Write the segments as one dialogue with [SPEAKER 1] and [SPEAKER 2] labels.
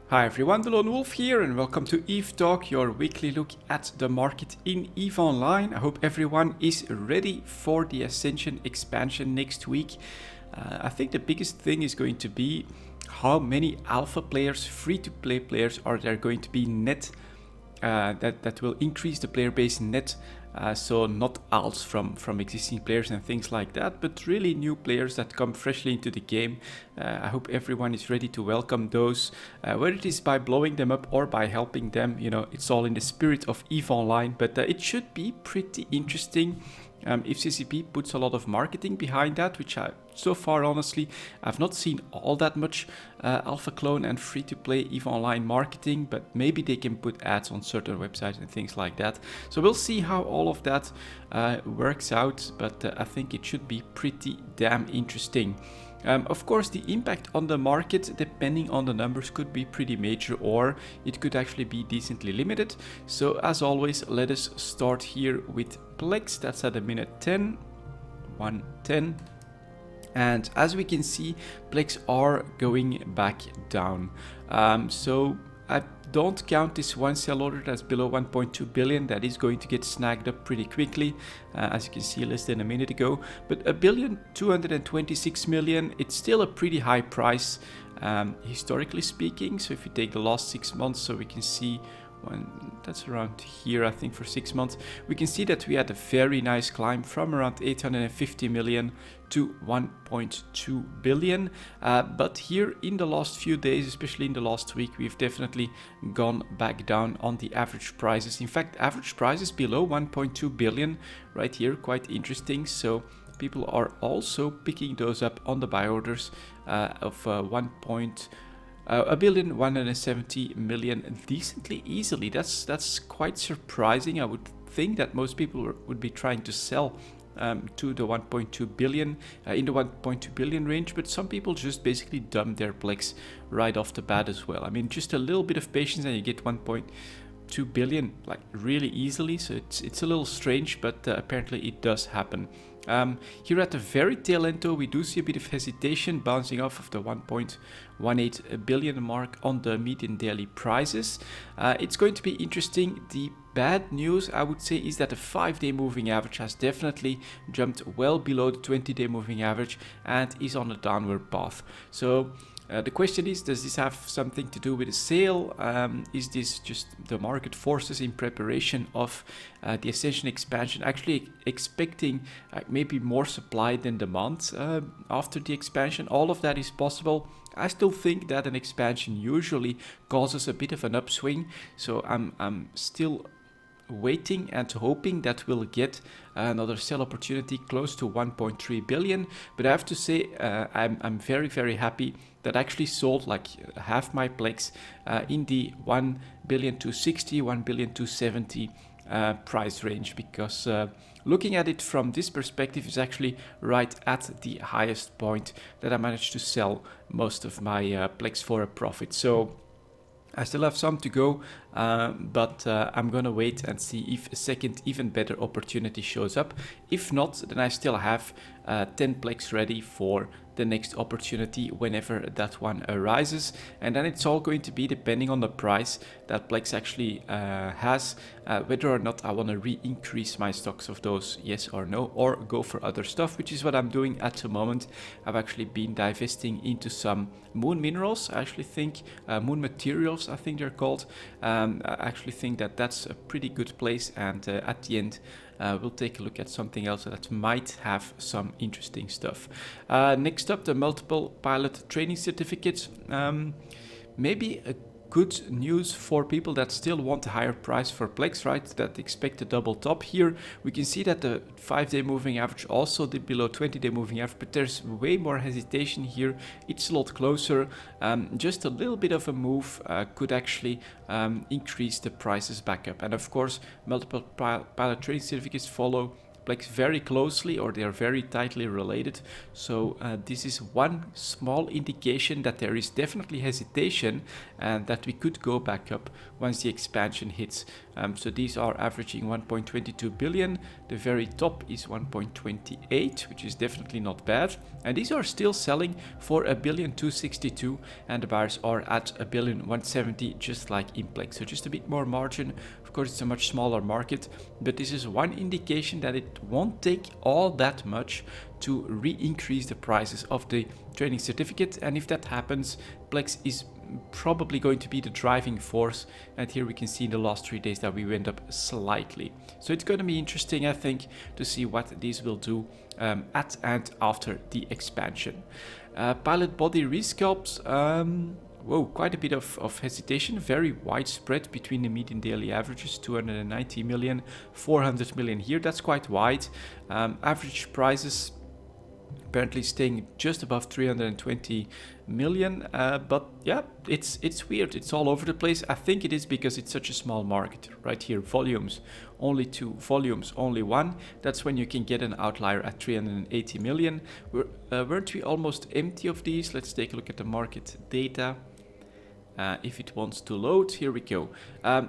[SPEAKER 1] Hi everyone, delonewolf here and welcome to EVE Talk, your weekly look at the market in EVE Online. I hope everyone is ready for the Ascension expansion next week. I think the biggest thing is going to be how many alpha players, free-to-play players are there going to be net that will increase the player base net. So not alts from existing players and things like that, but really new players that come freshly into the game. I hope everyone is ready to welcome those, whether it is by blowing them up or by helping them. You know, it's all in the spirit of EVE Online, but it should be pretty interesting. If CCP puts a lot of marketing behind that, which so far honestly I've not seen all that much alpha clone and free-to-play EVE Online marketing, but maybe they can put ads on certain websites and things like that. So we'll see how all of that works out, but I think it should be pretty damn interesting. Of course, the impact on the market, depending on the numbers, could be pretty major, or it could actually be decently limited. So as always, let us start here with plex. That's at a minute 10, 110. And as we can see, plex are going back down. So I don't count this one sell order that's below 1.2 billion. That is going to get snagged up pretty quickly, as you can see less than a minute ago. But 1,226,000,000, it's still a pretty high price, historically speaking. So if you take the last 6 months, so we can see that's around here, I think, for 6 months, we can see that we had a very nice climb from around 850 million to 1.2 billion. But here in the last few days, especially in the last week, we've definitely gone back down on the average prices. In fact, average prices below 1.2 billion right here, quite interesting. So people are also picking those up on the buy orders of 1,170,000,000 decently easily. That's quite surprising. I would think that most people would be trying to sell to the 1.2 billion, in the 1.2 billion range, but some people just basically dump their plex right off the bat as well. I mean, just a little bit of patience and you get 1.2 billion like really easily. So it's a little strange, but apparently it does happen. Here at the very tail end though, we do see a bit of hesitation bouncing off of the 1.18 billion mark on the median daily prices. It's going to be interesting. The bad news, I would say, is that the 5-day moving average has definitely jumped well below the 20-day moving average and is on a downward path. So the question is, does this have something to do with the sale? Is this just the market forces in preparation of the Ascension expansion, actually expecting maybe more supply than demand after the expansion? All of that is possible. I still think that an expansion usually causes a bit of an upswing, so I'm still waiting and hoping that we'll get another sell opportunity close to 1.3 billion. But I have to say, I'm very happy that I actually sold like half my plex in the 1,260,000,000, 1,270,000,000 price range, because looking at it from this perspective is actually right at the highest point that I managed to sell most of my plex for a profit. So I still have some to go, but I'm gonna wait and see if a second even better opportunity shows up. If not, then I still have 10 plex ready for the next opportunity whenever that one arises, and then it's all going to be depending on the price that plex actually has, whether or not I want to re-increase my stocks of those, yes or no, or go for other stuff, which is what I'm doing at the moment. I've actually been divesting into some moon minerals. I actually think moon materials, I think they're called. I actually think that that's a pretty good place, and at the end we'll take a look at something else that might have some interesting stuff. Next up, the multiple pilot training certificates. Maybe a good news for people that still want a higher price for plex, right? That expect a double top here. We can see that the 5-day moving average also did below 20-day moving average, but there's way more hesitation here. It's a lot closer. Just a little bit of a move could actually increase the prices back up. And of course, multiple pilot training certificates follow plex very closely, or they are very tightly related. So this is one small indication that there is definitely hesitation and that we could go back up once the expansion hits. So these are averaging 1.22 billion. The very top is 1.28, which is definitely not bad. And these are still selling for 1,262,000, and the buyers are at 1,170,000, just like in plex. So just a bit more margin. Of course, it's a much smaller market, but this is one indication that it won't take all that much to re-increase the prices of the trading certificate. And if that happens, plex is probably going to be the driving force, and here we can see in the last 3 days that we went up slightly. So it's going to be interesting, I think, to see what these will do at and after the expansion. Pilot body resculpts, whoa, quite a bit of hesitation, very widespread between the median daily averages, 290 million, 400 million here, that's quite wide. Average prices apparently staying just above 320 million, but yeah, it's weird, it's all over the place. I think it is because it's such a small market. Right here, volumes only 2, volumes only 1. That's when you can get an outlier at 380 million. Weren't we almost empty of these? Let's take a look at the market data. If it wants to load, here we go.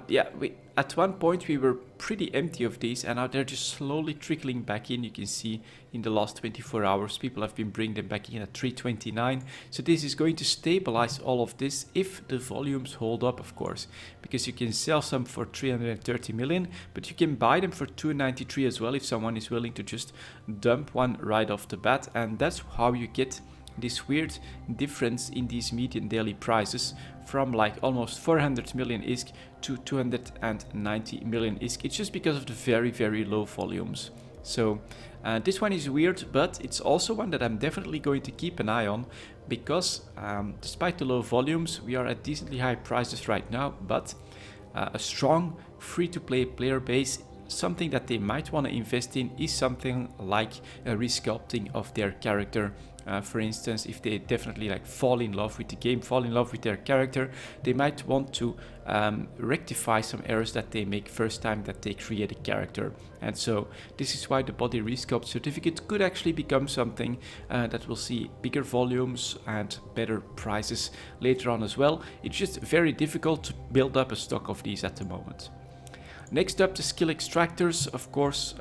[SPEAKER 1] Yeah, at one point we were pretty empty of these, and now they're just slowly trickling back in. You can see in the last 24 hours people have been bringing them back in at 329. So this is going to stabilize all of this if the volumes hold up, of course, because you can sell some for 330 million, but you can buy them for 293 as well if someone is willing to just dump one right off the bat. And that's how you get this weird difference in these median daily prices from like almost 400 million ISK to 290 million ISK. It's just because of the very, very low volumes. So this one is weird, but it's also one that I'm definitely going to keep an eye on, because despite the low volumes, we are at decently high prices right now, but a strong free-to-play player base, something that they might want to invest in is something like a resculpting of their character. For instance, if they definitely like fall in love with the game, fall in love with their character, they might want to rectify some errors that they make first time that they create a character. And so this is why the body resculpt certificate could actually become something that will see bigger volumes and better prices later on as well. It's just very difficult to build up a stock of these at the moment. Next up, the skill extractors. Of course,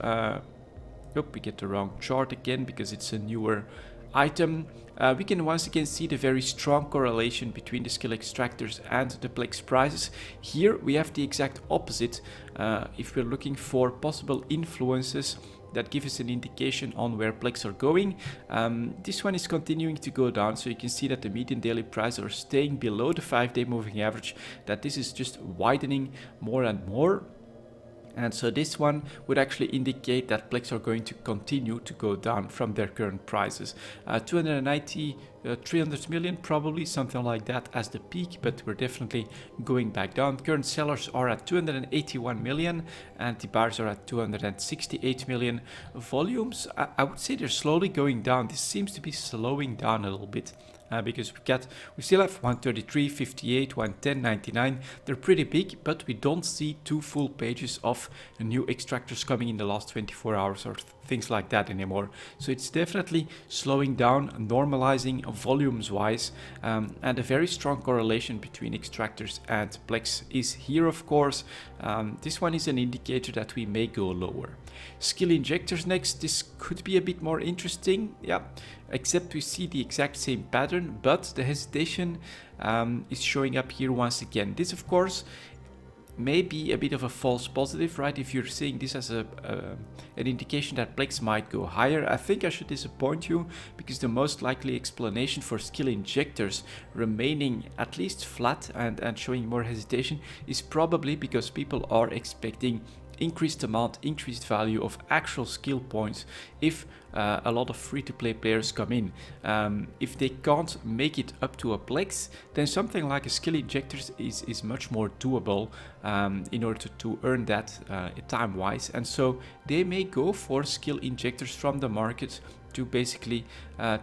[SPEAKER 1] we get the wrong chart again because it's a newer item. We can once again see the very strong correlation between the skill extractors and the plex prices. Here we have the exact opposite. If we're looking for possible influences that give us an indication on where plex are going, this one is continuing to go down. So you can see that the median daily prices are staying below the 5-day moving average, that this is just widening more and more. And so this one would actually indicate that plex are going to continue to go down from their current prices. 290, 300 million, probably something like that as the peak, but we're definitely going back down. Current sellers are at 281 million and the buyers are at 268 million. Volumes, I would say they're slowly going down. This seems to be slowing down a little bit. Because we still have 133, 58, 110, 99. They're pretty big, but we don't see 2 full pages of new extractors coming in the last 24 hours or things like that anymore. So it's definitely slowing down, normalizing volumes wise, and a very strong correlation between extractors and plex is here, of course. This one is an indicator that we may go lower. Skill injectors next. This could be a bit more interesting, yeah, except we see the exact same pattern, but the hesitation is showing up here once again. This, of course, may be a bit of a false positive, right? If you're seeing this as an indication that plex might go higher, I think I should disappoint you, because the most likely explanation for skill injectors remaining at least flat and showing more hesitation is probably because people are expecting increased amount, increased value of actual skill points if a lot of free-to-play players come in. If they can't make it up to a plex, then something like a skill injectors is much more doable in order to earn that time-wise. And so they may go for skill injectors from the market to basically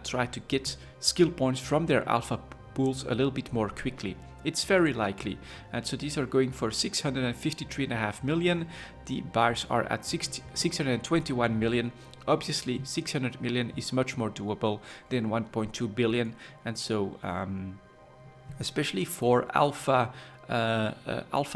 [SPEAKER 1] try to get skill points from their alpha pools a little bit more quickly. It's very likely. And so these are going for 653.5 million. The buyers are at 621 million. Obviously, 600 million is much more doable than 1.2 billion. And so, especially for alpha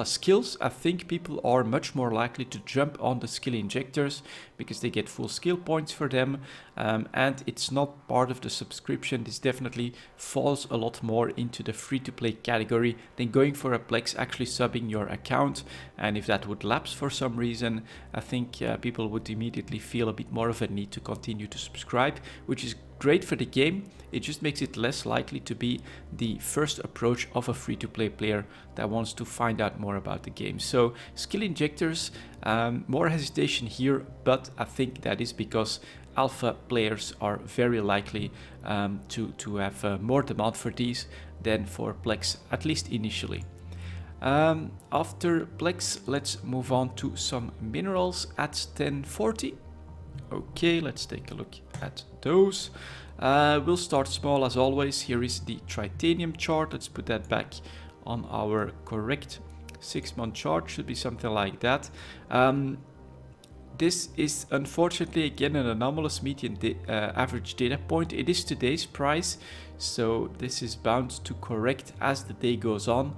[SPEAKER 1] skills, I think people are much more likely to jump on the skill injectors because they get full skill points for them, and it's not part of the subscription. This definitely falls a lot more into the free-to-play category than going for a plex, actually subbing your account. And if that would lapse for some reason, I think people would immediately feel a bit more of a need to continue to subscribe, which is great for the game. It just makes it less likely to be the first approach of a free-to-play player that wants to find out more about the game. So skill injectors, more hesitation here, but I think that is because alpha players are very likely to have more demand for these than for plex, at least initially. After plex, let's move on to some minerals at 1040. Okay, let's take a look at those. We'll start small as always. Here is the titanium chart. Let's put that back on our correct 6-month chart. Should be something like that. This is unfortunately again an anomalous median average data point. It is today's price, so this is bound to correct as the day goes on.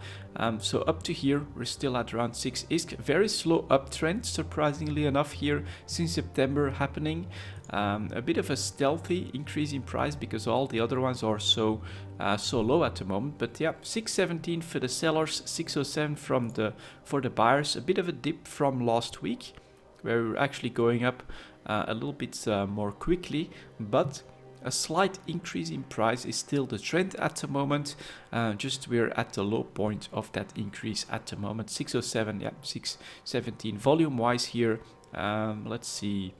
[SPEAKER 1] So up to here, we're still at around 6 ISK. Very slow uptrend, surprisingly enough, here since September happening. A bit of a stealthy increase in price because all the other ones are so low at the moment. But yeah, 617 for the sellers, 607 for the buyers. A bit of a dip from last week, where we're actually going up a little bit more quickly, but a slight increase in price is still the trend at the moment. Just we're at the low point of that increase at the moment. 607, yeah, 617 volume wise here. Let's see,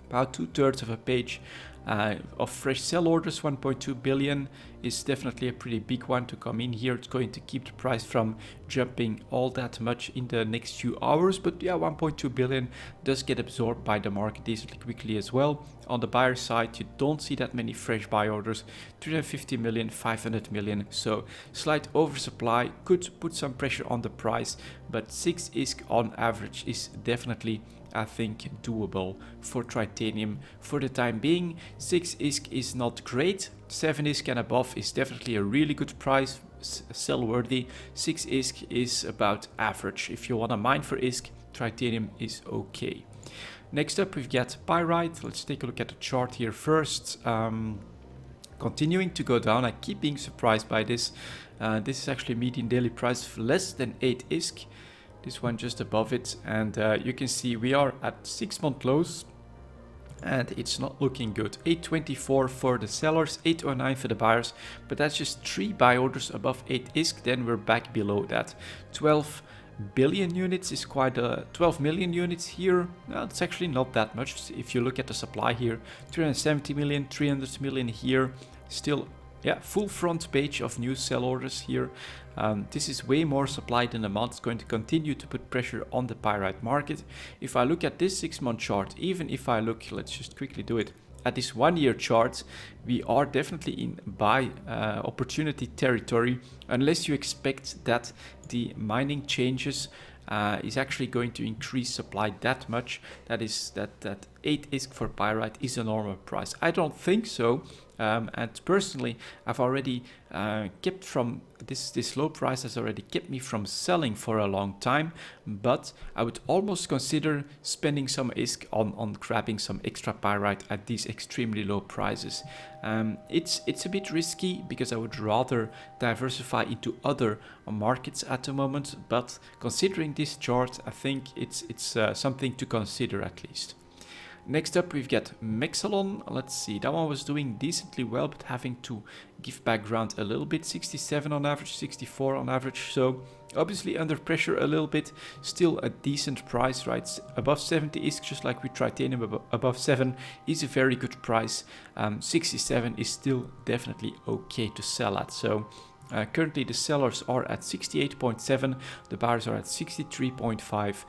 [SPEAKER 1] about 2/3 of a page of fresh sell orders. 1.2 billion is definitely a pretty big one to come in here. It's going to keep the price from jumping all that much in the next few hours, but yeah, 1.2 billion does get absorbed by the market decently quickly as well. On the buyer side, you don't see that many fresh buy orders. 350 million, 500 million, so slight oversupply could put some pressure on the price, but 6 ISK on average is definitely, I think, doable for titanium for the time being. 6 ISK is not great. 7 ISK and above is definitely a really good price, sell worthy. 6 ISK is about average. If you want to mine for ISK, titanium is okay. Next up, we've got pyrite. Let's take a look at the chart here first. Continuing to go down. I keep being surprised by this. This is actually median daily price of less than 8 ISK. This one just above it, and you can see we are at 6-month lows, and it's not looking good. 824 for the sellers, 809 for the buyers, but that's just 3 buy orders above 8 ISK. Then we're back below that. 12 billion units is quite 12 million units here. No, it's actually not that much if you look at the supply here. 370 million, 300 million here. Still, yeah, full front page of new sell orders here. This is way more supply than demand. It's going to continue to put pressure on the pyrite market. If I look at this 6-month chart, even if I look, let's just quickly do it, at this 1-year chart, we are definitely in buy opportunity territory, unless you expect that the mining changes is actually going to increase supply that much. That is that 8 ISK for pyrite is a normal price. I don't think so. And personally, I've already kept from this low price has already kept me from selling for a long time, but I would almost consider spending some ISK on grabbing some extra pyrite at these extremely low prices. It's a bit risky because I would rather diversify into other markets at the moment, but considering this chart, I think it's something to consider at least. Next up, we've got Mexalon. Let's see, that one was doing decently well, but having to give back ground a little bit. 67 on average, 64 on average. So obviously under pressure a little bit. Still a decent price, right? Above 70 ISK, just like with titanium, above 7 is a very good price. 67 is still definitely okay to sell at. So currently the sellers are at 68.7, the buyers are at 63.5,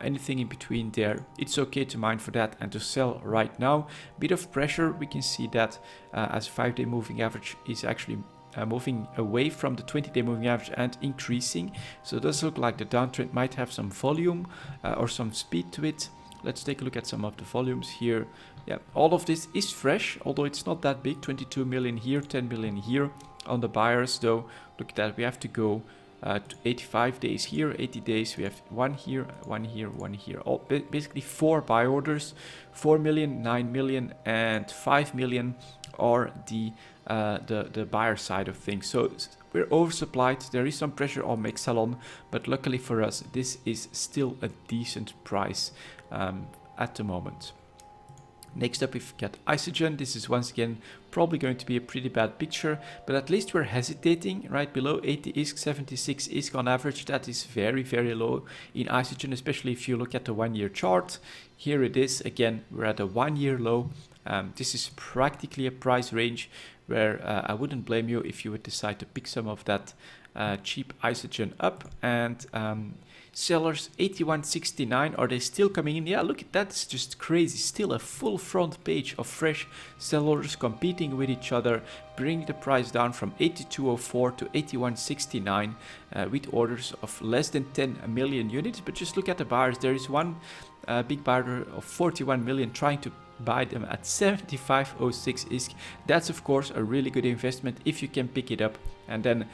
[SPEAKER 1] anything in between there, it's okay to mine for that and to sell right now. Bit of pressure, we can see that as 5-day moving average is actually moving away from the 20-day moving average and increasing. So it does look like the downtrend might have some volume or some speed to it. Let's take a look at some of the volumes here. Yeah, all of this is fresh, although it's not that big. 22 million here, 10 million here. On the buyers though, look at that, we have to go to 85 days here, 80 days, we have one here, one here, one here. All, basically 4 buy orders, 4 million, 9 million and 5 million are the buyer side of things. So we're oversupplied. There is some pressure on Mexalon, but luckily for us, this is still a decent price at the moment. Next up, we've got Isogen. This is once again probably going to be a pretty bad picture, but at least we're hesitating. Right below 80 ISK, 76 ISK on average. That is very, very low in Isogen, especially if you look at the 1-year chart. Here it is again. We're at a 1-year low. This is practically a price range where I wouldn't blame you if you would decide to pick some of that cheap Isogen up. And sellers 81.69, are they still coming in? Yeah, look at that, it's just crazy. Still a full front page of fresh sellers competing with each other, bringing the price down from 82.04 to 81.69 with orders of less than 10 million units. But just look at the buyers. There is one big buyer of 41 million trying to buy them at 75.06 ISK. That's of course a really good investment if you can pick it up. And then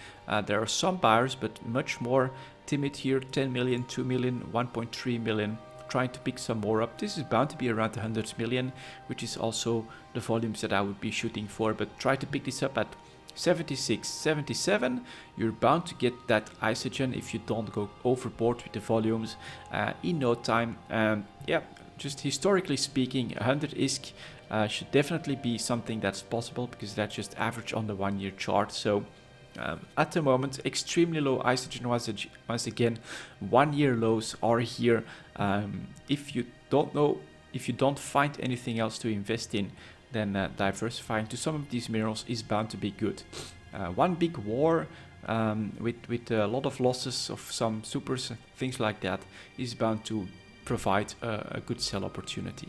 [SPEAKER 1] there are some buyers, but much more timid here, 10 million, 2 million, 1.3 million, trying to pick some more up. This is bound to be around 100 million, which is also the volumes that I would be shooting for, but try to pick this up at 76, 77, you're bound to get that Isogen if you don't go overboard with the volumes in no time. Yeah, just historically speaking, 100 ISK should definitely be something that's possible, because that's just average on the 1-year chart. So at the moment, extremely low Isogen once again. 1-year lows are here. If you don't find anything else to invest in, then diversifying to some of these minerals is bound to be good. One big war with a lot of losses of some supers, things like that, is bound to provide a good sell opportunity.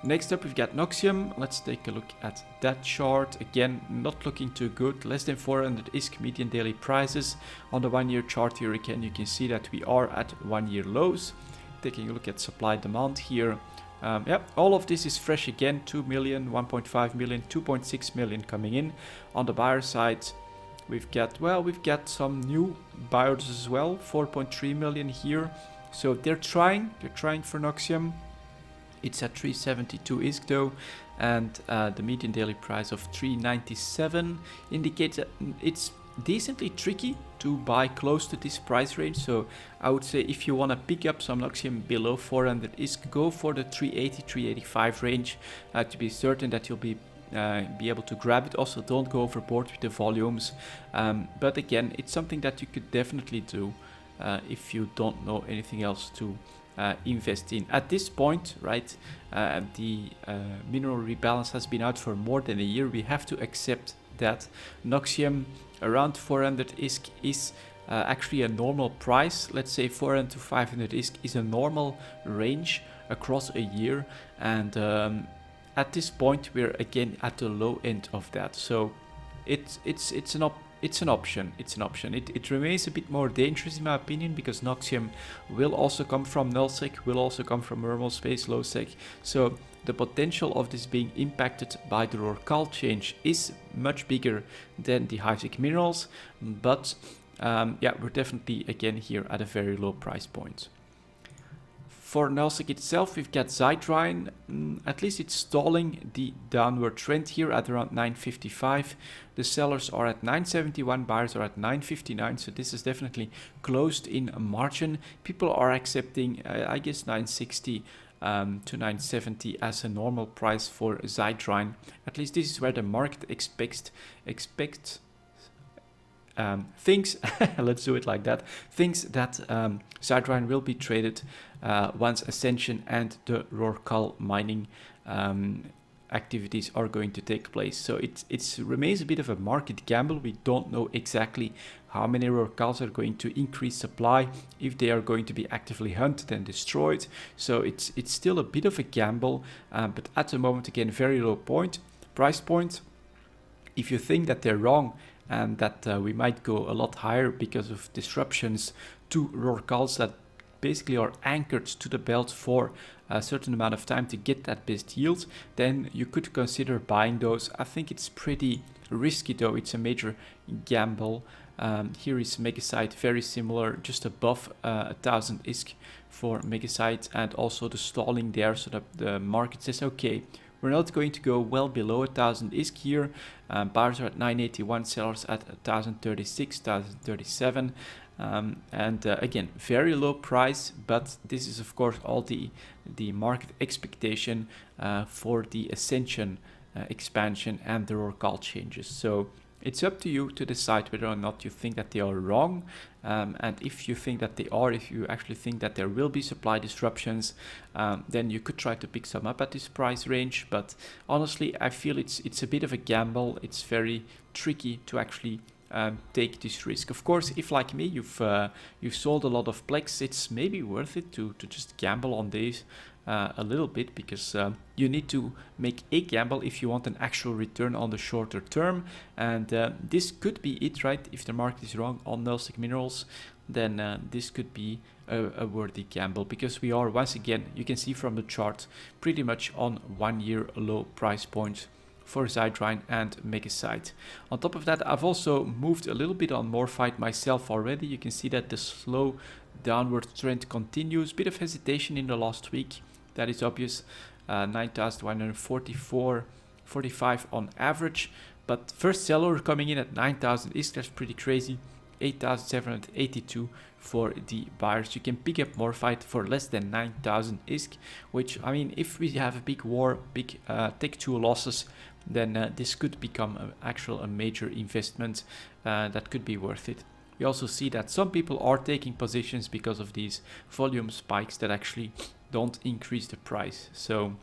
[SPEAKER 1] Next up, we've got Noxium. Let's take a look at that chart. Again, not looking too good. Less than 400 ISK median daily prices. On the 1-year chart here again, you can see that we are at 1-year lows. Taking a look at supply demand here. Yeah, all of this is fresh again. 2 million, 1.5 million, 2.6 million coming in. On the buyer side, we've got some new buyers as well. 4.3 million here. So they're trying for Noxium. It's at 372 ISK though, and the median daily price of 397 indicates that it's decently tricky to buy close to this price range. So I would say if you want to pick up some Noxium below 400 ISK, go for the 380, 385 range to be certain that you'll be able to grab it. Also, don't go overboard with the volumes. But again, it's something that you could definitely do if you don't know anything else to invest in. At this point, right, the mineral rebalance has been out for more than a year. We have to accept that Noxium around 400 ISK is actually a normal price. Let's say 400 to 500 ISK is a normal range across a year, and at this point we're again at the low end of that. So it's an option. It remains a bit more dangerous in my opinion, because Noxium will also come from nullsec, will also come from normal space low sec. So the potential of this being impacted by the Rorcal change is much bigger than the high-sec minerals. But yeah, we're definitely again here at a very low price point. For nullsec itself, we've got Zytrine. At least it's stalling the downward trend here at around 955. The sellers are at 971, buyers are at 959. So this is definitely closed in a margin. People are accepting, I guess, 960 to 970 as a normal price for Zytrine. At least this is where the market expects thinks, let's do it like that, thinks that Zytrine will be traded once Ascension and the Rorcal mining activities are going to take place. So it remains a bit of a market gamble. We don't know exactly how many Rorcals are going to increase supply, if they are going to be actively hunted and destroyed. So it's still a bit of a gamble, but at the moment, again, very low price point. If you think that they're wrong, and that we might go a lot higher because of disruptions to rorquals that basically are anchored to the belt for a certain amount of time to get that best yield, then you could consider buying those. I think it's pretty risky though, it's a major gamble. Here is Megasite, very similar, just above 1000 ISK for Megasite, and also the stalling there, so that the market says, okay, we're not going to go well below 1000 ISK here. Buyers are at 981, sellers at 1036, 1037. Again, very low price, but this is of course all the market expectation for the Ascension expansion and the rorqual changes. So it's up to you to decide whether or not you think that they are wrong, and if you think that they are, if you actually think that there will be supply disruptions, then you could try to pick some up at this price range. But honestly, I feel it's a bit of a gamble. It's very tricky to actually take this risk. Of course, if like me, you've sold a lot of plex, it's maybe worth it to just gamble on these a little bit, because you need to make a gamble if you want an actual return on the shorter term, and this could be it, right? If the market is wrong on Nullsec Minerals, then this could be a worthy gamble, because we are, once again, you can see from the chart, pretty much on 1 year low price points for Zydrine and Megasite. On top of that, I've also moved a little bit on Morphite myself already. You can see that the slow downward trend continues. Bit of hesitation in the last week, that is obvious. 9,144.45 on average, but first seller coming in at 9,000 ISK, that's pretty crazy. 8,782 for the buyers. You can pick up Morphite for less than 9,000 ISK, which, I mean, if we have a big war, big Tech 2 losses, then this could become a major investment that could be worth it. We also see that some people are taking positions because of these volume spikes that actually don't increase the price, so,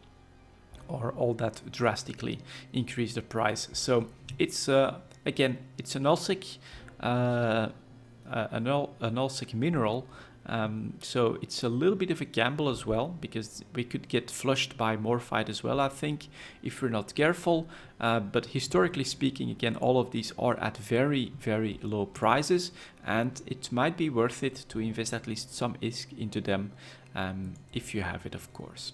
[SPEAKER 1] or all that drastically increase the price. So it's again, it's a Nullsec mineral, so it's a little bit of a gamble as well, because we could get flushed by Morphite as well, I think, if we're not careful. But historically speaking, again, all of these are at very, very low prices, and it might be worth it to invest at least some ISK into them, if you have it, of course.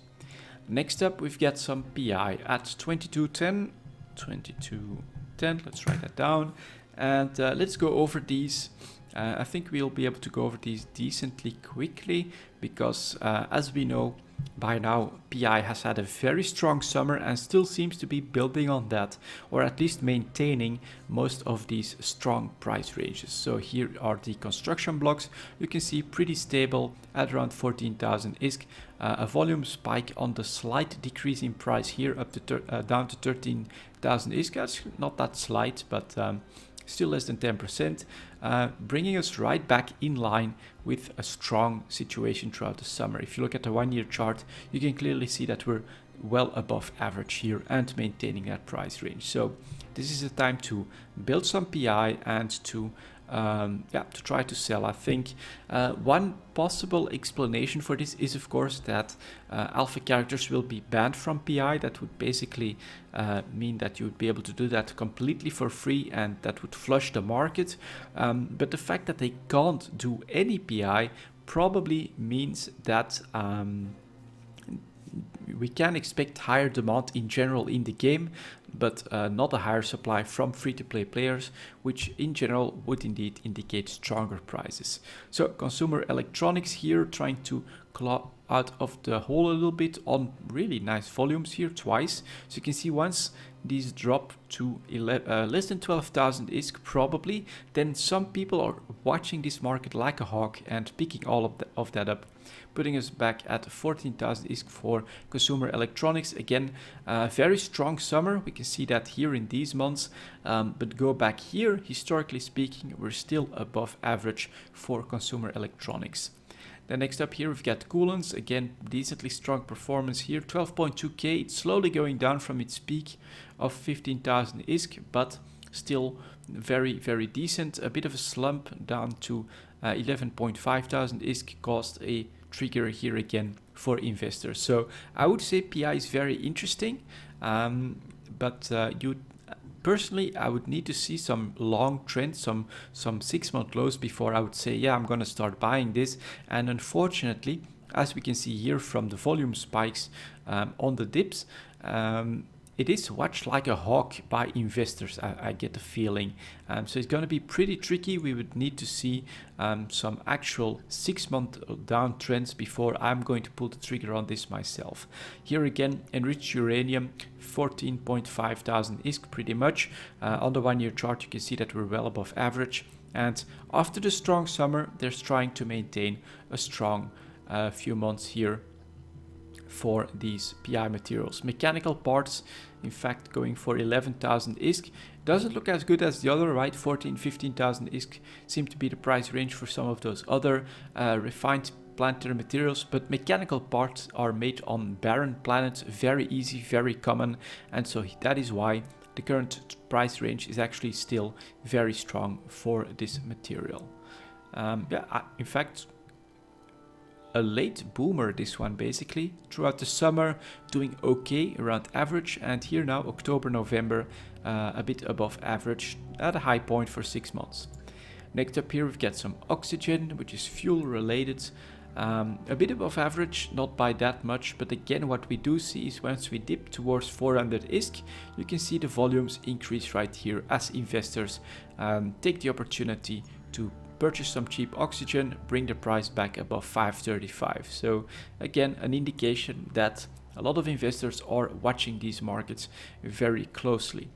[SPEAKER 1] Next up, we've got some PI at 2210. 2210, let's write that down. And let's go over these. I think we'll be able to go over these decently quickly, because as we know by now, PI has had a very strong summer and still seems to be building on that, or at least maintaining most of these strong price ranges. So here are the construction blocks. You can see pretty stable at around 14,000 ISK. A volume spike on the slight decrease in price here, up to down to 13,000 ISK. That's not that slight, but still less than 10%, bringing us right back in line with a strong situation throughout the summer. If you look at the 1 year chart, you can clearly see that we're well above average here and maintaining that price range. So this is a time to build some PI and to try to sell. I think one possible explanation for this is, of course, that alpha characters will be banned from PI. That would basically mean that you would be able to do that completely for free, and that would flush the market. But the fact that they can't do any PI probably means that we can expect higher demand in general in the game, but not a higher supply from free-to-play players, which in general would indeed indicate stronger prices. So consumer electronics here trying to claw out of the hole a little bit on really nice volumes here twice. So you can see once these drop to less than 12,000 ISK probably, then some people are watching this market like a hawk and picking all of that up, putting us back at 14,000 ISK for consumer electronics. Again, very strong summer. We can see that here in these months, but go back here, historically speaking, we're still above average for consumer electronics. Then next up here, we've got coolants. Again, decently strong performance here, 12.2k. It's slowly going down from its peak of 15,000 ISK, but still very, very decent. A bit of a slump down to 11.5 thousand ISK caused a trigger here again for investors. So I would say PI is very interesting, but Personally, I would need to see some long trends, some 6-month lows before I would say, yeah, I'm going to start buying this. And unfortunately, as we can see here from the volume spikes on the dips, it is watched like a hawk by investors, I get the feeling. So it's going to be pretty tricky. We would need to see some actual 6-month downtrends before I'm going to pull the trigger on this myself. Here again, enriched uranium, 14.5 thousand ISK pretty much. On the 1-year chart, you can see that we're well above average. And after the strong summer, they're trying to maintain a strong few months here for these PI materials. Mechanical parts, in fact, going for 11,000 ISK. Doesn't look as good as the other, right? 15,000 ISK seem to be the price range for some of those other refined planetary materials, but mechanical parts are made on barren planets, very easy, very common, and so that is why the current price range is actually still very strong for this material. In fact, a late boomer, this one basically. Throughout the summer, doing okay, around average, and here now, October, November, a bit above average, at a high point for 6 months. Next up here, we've got some oxygen, which is fuel related. A bit above average, not by that much, but again, what we do see is once we dip towards 400 ISK, you can see the volumes increase right here as investors take the opportunity to purchase some cheap oxygen, bring the price back above 535. So again, an indication that a lot of investors are watching these markets very closely.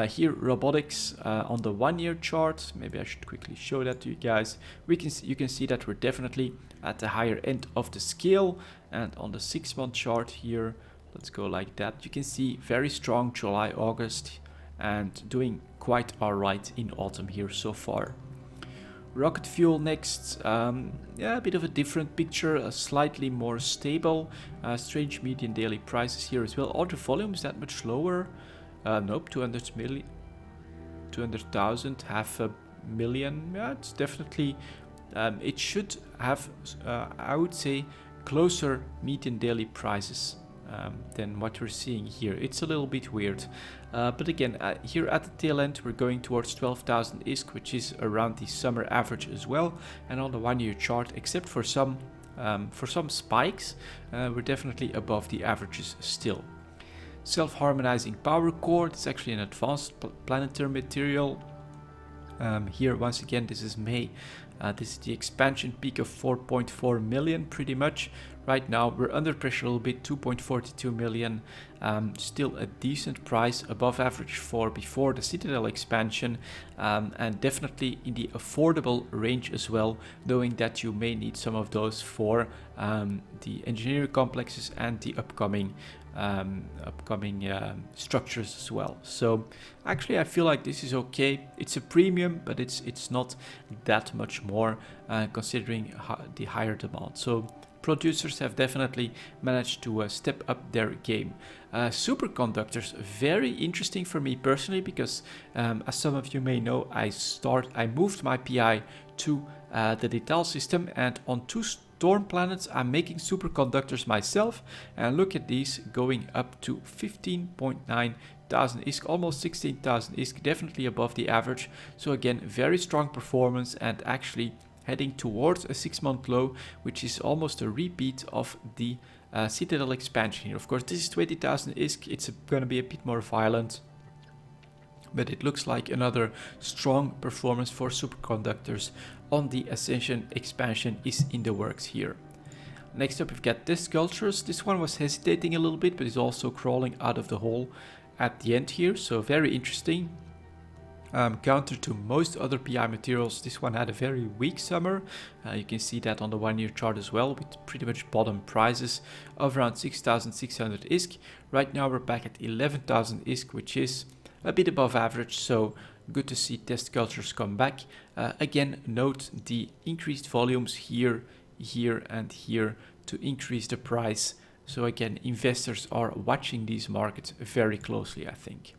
[SPEAKER 1] Here, robotics on the 1-year chart. Maybe I should quickly show that to you guys. You can see that we're definitely at the higher end of the scale. And on the 6-month chart here, let's go like that. You can see very strong July, August, and doing quite all right in autumn here so far. Rocket fuel next, a bit of a different picture, slightly more stable, strange median daily prices here as well. Are the volumes that much lower? Nope, 200,000, 500,000. Yeah, it's definitely, it should have, I would say, closer median daily prices than what we're seeing here. It's a little bit weird. But again, here at the tail end, we're going towards 12,000 ISK, which is around the summer average as well. And on the 1-year chart, except for some spikes, we're definitely above the averages still. Self-harmonizing power core, it's actually an advanced planetary material. Here, once again, this is May. This is the expansion peak of 4.4 million, pretty much. Right now, we're under pressure a little bit, 2.42 million. Still a decent price, above average for before the Citadel expansion, and definitely in the affordable range as well, knowing that you may need some of those for the engineering complexes and the upcoming structures as well. So actually, I feel like this is okay. It's a premium, but it's not that much more considering the higher demand. So producers have definitely managed to step up their game. Superconductors, very interesting for me personally, because as some of you may know, I moved my PI to the Detal system, and on 2 storm planets I'm making superconductors myself, and look at these going up to 15.9 thousand ISK, almost 16,000 ISK, definitely above the average. So again, very strong performance, and actually heading towards a 6-month low, which is almost a repeat of the Citadel expansion here. Of course, this is 20,000 ISK, it's going to be a bit more violent, but it looks like another strong performance for superconductors on the Ascension expansion is in the works here. Next up, we've got test cultures. This one was hesitating a little bit, but is also crawling out of the hole at the end here, so very interesting. Counter to most other PI materials, this one had a very weak summer. You can see that on the 1-year chart as well, with pretty much bottom prices of around 6,600 ISK. Right now we're back at 11,000 ISK, which is a bit above average, so good to see test cultures come back. Again, note the increased volumes here, here, and here to increase the price. So again, investors are watching these markets very closely, I think.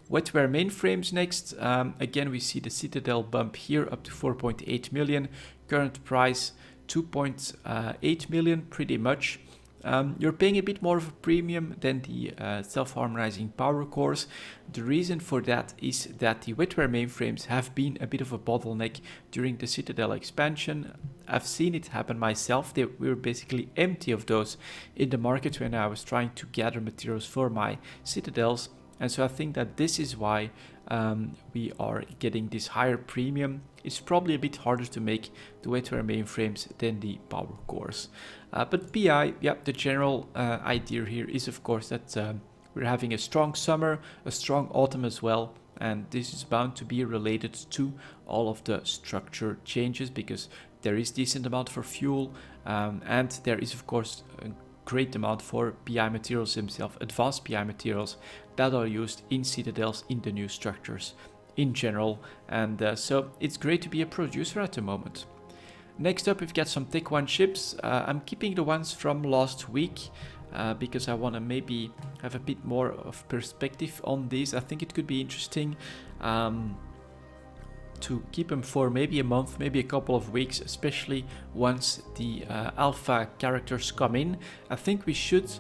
[SPEAKER 1] Wetware mainframes next. Again, we see the Citadel bump here up to 4.8 million. Current price 2.8 million, pretty much. You're paying a bit more of a premium than the self-harmonizing power cores. The reason for that is that the wetware mainframes have been a bit of a bottleneck during the Citadel expansion. I've seen it happen myself. We were basically empty of those in the market when I was trying to gather materials for my Citadels. And so I think that this is why we are getting this higher premium. It's probably a bit harder to make the wetware mainframes than the power cores. But PI, yeah, the general idea here is of course that we're having a strong summer, a strong autumn as well. And this is bound to be related to all of the structure changes because there is decent amount for fuel and there is of course a great amount for PI materials themselves, advanced PI materials that are used in Citadels in the new structures in general. And so it's great to be a producer at the moment. Next up, we've got some Tech 1 ships. I'm keeping the ones from last week because I want to maybe have a bit more of perspective on these. I think it could be interesting to keep them for maybe a month, maybe a couple of weeks, especially once the alpha characters come in. I think we should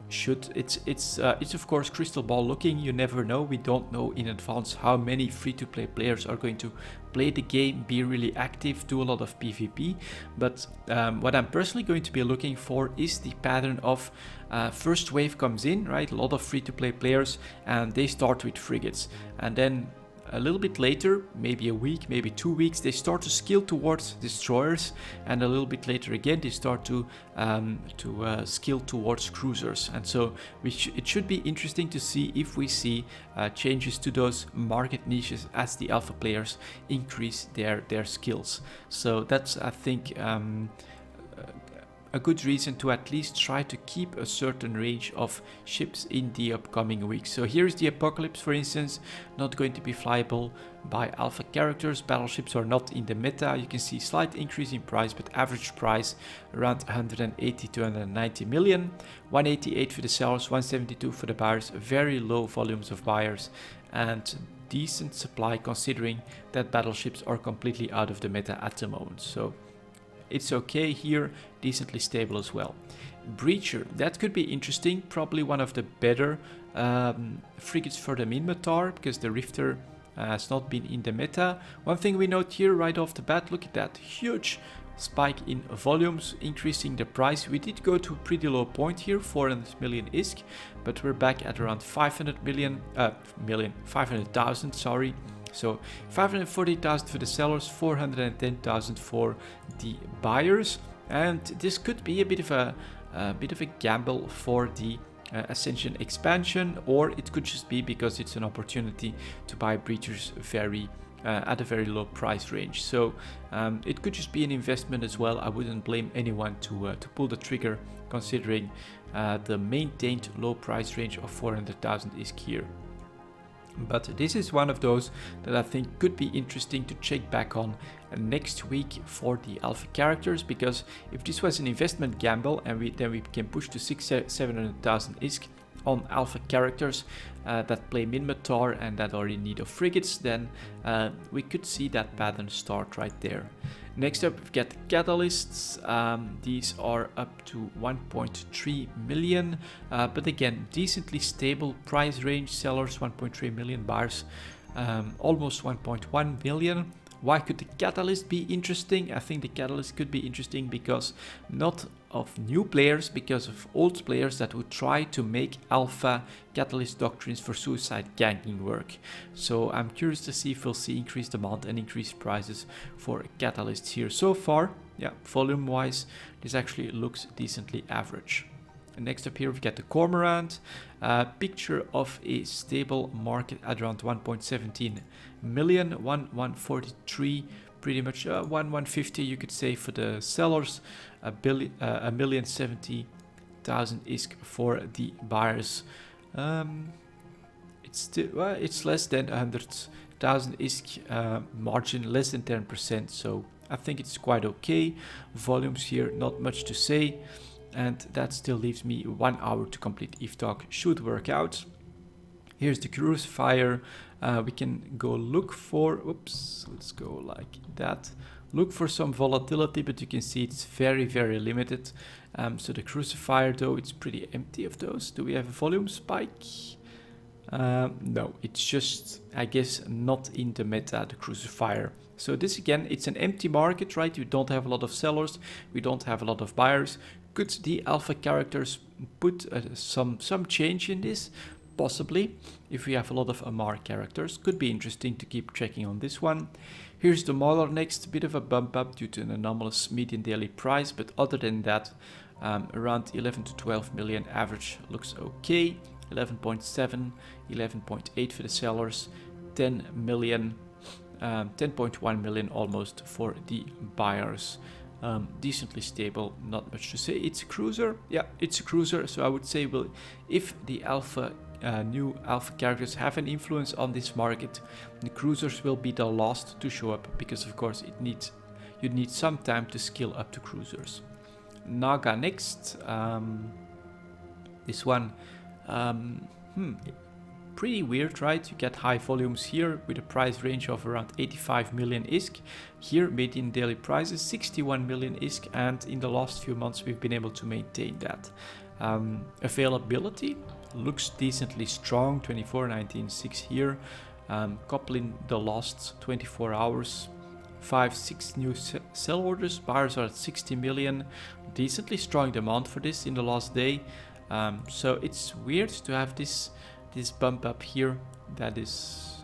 [SPEAKER 1] it's of course crystal ball looking. You never know. We don't know in advance how many free-to-play players are going to play the game, be really active, do a lot of PvP. But what I'm personally going to be looking for is the pattern of first wave comes in, right? A lot of free-to-play players, and they start with frigates, and then a little bit later, maybe a week, maybe 2 weeks, they start to skill towards destroyers, and a little bit later again they start to skill towards cruisers. And so it should be interesting to see if we see changes to those market niches as the alpha players increase their skills. So that's, I think, a good reason to at least try to keep a certain range of ships in the upcoming weeks. So here's the Apocalypse, for instance, not going to be flyable by alpha characters. Battleships are not in the meta. You can see slight increase in price, but average price around 180 to 190 million. 188 for the sellers, 172 for the buyers. Very low volumes of buyers and decent supply considering that battleships are completely out of the meta at the moment. So it's okay here, decently stable as well. Breacher, that could be interesting, probably one of the better frigates for the Minmatar, because the Rifter has not been in the meta. One thing we note here right off the bat, look at that huge spike in volumes, increasing the price. We did go to a pretty low point here, 400 million ISK, but we're back at around 500,000, sorry. So 540,000 for the sellers, 410,000 for the buyers, and this could be a bit of a gamble for the Ascension expansion, or it could just be because it's an opportunity to buy breachers at a very low price range. So it could just be an investment as well. I wouldn't blame anyone to pull the trigger, considering the maintained low price range of 400,000 ISK here. But this is one of those that I think could be interesting to check back on next week for the alpha characters, because if this was an investment gamble and then we can push to 600,000-700,000 ISK on alpha characters that play Minmatar and that are in need of frigates, then we could see that pattern start right there. Next up, we've got catalysts. These are up to 1.3 million, but again, decently stable price range. Sellers 1.3 million, buyers almost 1.1 million. Why could the catalyst be interesting? I think the catalyst could be interesting because not of new players, because of old players that would try to make alpha catalyst doctrines for suicide ganking work. So I'm curious to see if we'll see increased demand and increased prices for catalysts here. So far, yeah, volume wise, this actually looks decently average. And next up here, we've got the Cormorant. Picture of a stable market at around 1.17 million, 143, pretty much 150 you could say for the sellers, 1,070,000 ISK for the buyers. It's less than 100,000 ISK margin, less than 10%. So I think it's quite okay. Volumes here, not much to say. And that still leaves me 1 hour to complete if talk should work out. Here's the crucifier. We can go look for, oops, let's go like that. Look for some volatility, but you can see it's very, very limited. So the crucifier though, it's pretty empty of those. Do we have a volume spike? No, it's just, I guess, not in the meta, the crucifier. So this again, it's an empty market, right? We don't have a lot of sellers, we don't have a lot of buyers. Could the alpha characters put some change in this? Possibly, if we have a lot of Amar characters. Could be interesting to keep checking on this one. Here's the Mauler next, bit of a bump up due to an anomalous median daily price, but other than that, around 11 to 12 million average looks okay. 11.7, 11.8 for the sellers, 10 million, 10.1 million almost for the buyers. Decently stable, not much to say. It's a cruiser, yeah, it's a cruiser. So I would say, well, if the new alpha characters have an influence on this market, the cruisers will be the last to show up, because of course you need some time to skill up to cruisers. Naga next. This one, pretty weird, right? You get high volumes here with a price range of around 85 million ISK. Here, median daily price is 61 million ISK, and in the last few months we've been able to maintain that. Availability looks decently strong, 24, 19, 6 here. Coupling the last 24 hours, 5-6 new sell orders. Buyers are at 60 million. Decently strong demand for this in the last day. So it's weird to have this bump up here. That is,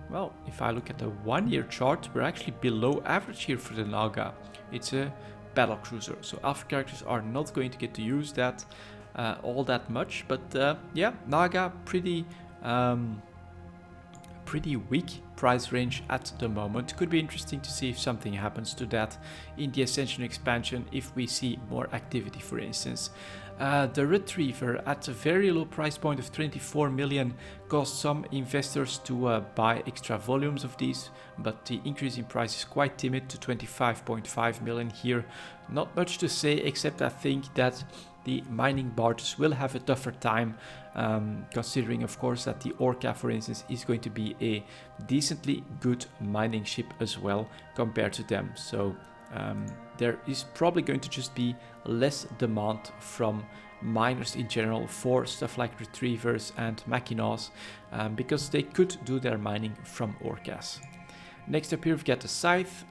[SPEAKER 1] well, if I look at the 1 year chart, we're actually below average here for the Naga. It's a battle cruiser, so alpha characters are not going to get to use that all that much. But yeah, Naga pretty weak price range at the moment. Could be interesting to see if something happens to that in the Ascension expansion, if we see more activity, for instance. The Retriever at a very low price point of 24 million caused some investors to buy extra volumes of these, but the increase in price is quite timid to 25.5 million here. Not much to say, except I think that the mining barges will have a tougher time, considering of course that the Orca, for instance, is going to be a decently good mining ship as well compared to them. So there is probably going to just be less demand from miners in general for stuff like Retrievers and Mackinaws, because they could do their mining from Orcas. Next up here we've got the Scythe,